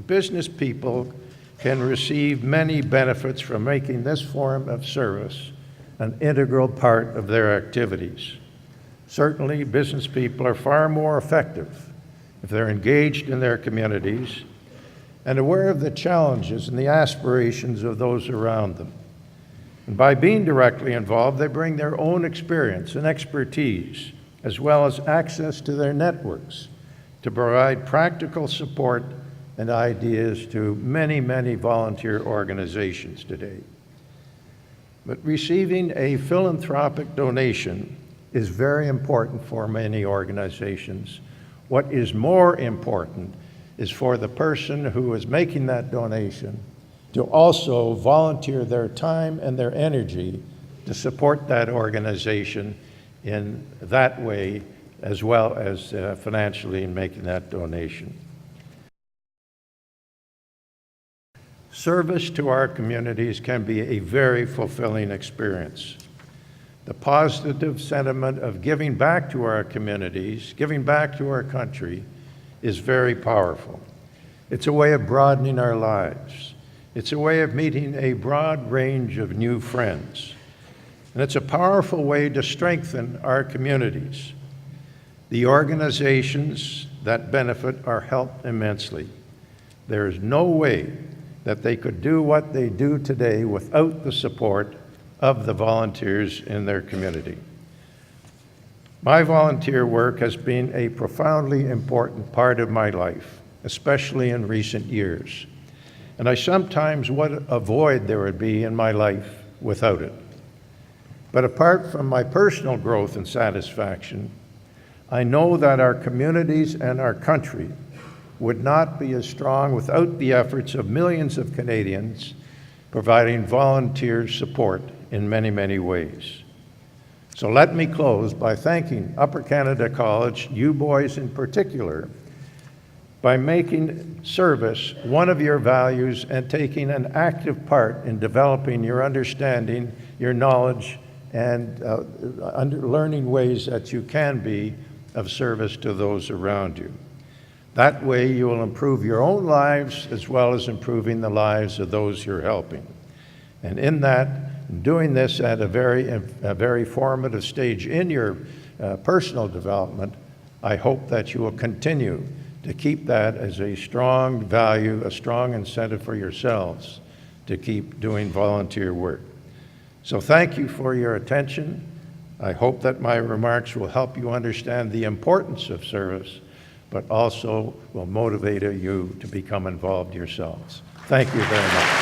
business people can receive many benefits from making this form of service an integral part of their activities. Certainly, business people are far more effective if they're engaged in their communities and aware of the challenges and the aspirations of those around them. And by being directly involved, they bring their own experience and expertise, as well as access to their networks, to provide practical support and ideas to many, many volunteer organizations today. But receiving a philanthropic donation is very important for many organizations. What is more important is for the person who is making that donation to also volunteer their time and their energy to support that organization in that way, as well as financially in making that donation. Service to our communities can be a very fulfilling experience. The positive sentiment of giving back to our communities, giving back to our country, is very powerful. It's a way of broadening our lives. It's a way of meeting a broad range of new friends. And it's a powerful way to strengthen our communities. The organizations that benefit are helped immensely. There is no way that they could do what they do today without the support of the volunteers in their community. My volunteer work has been a profoundly important part of my life, especially in recent years. And I sometimes would avoid there would be in my life without it. But apart from my personal growth and satisfaction, I know that our communities and our country would not be as strong without the efforts of millions of Canadians providing volunteer support in many, many ways. So let me close by thanking Upper Canada College, you boys in particular, by making service one of your values and taking an active part in developing your understanding, your knowledge, and learning ways that you can be of service to those around you. That way you will improve your own lives as well as improving the lives of those you're helping. And in that, doing this at a very formative stage in your personal development, I hope that you will continue to keep that as a strong value, a strong incentive for yourselves to keep doing volunteer work. So thank you for your attention. I hope that my remarks will help you understand the importance of service, but also will motivate you to become involved yourselves. Thank you very much.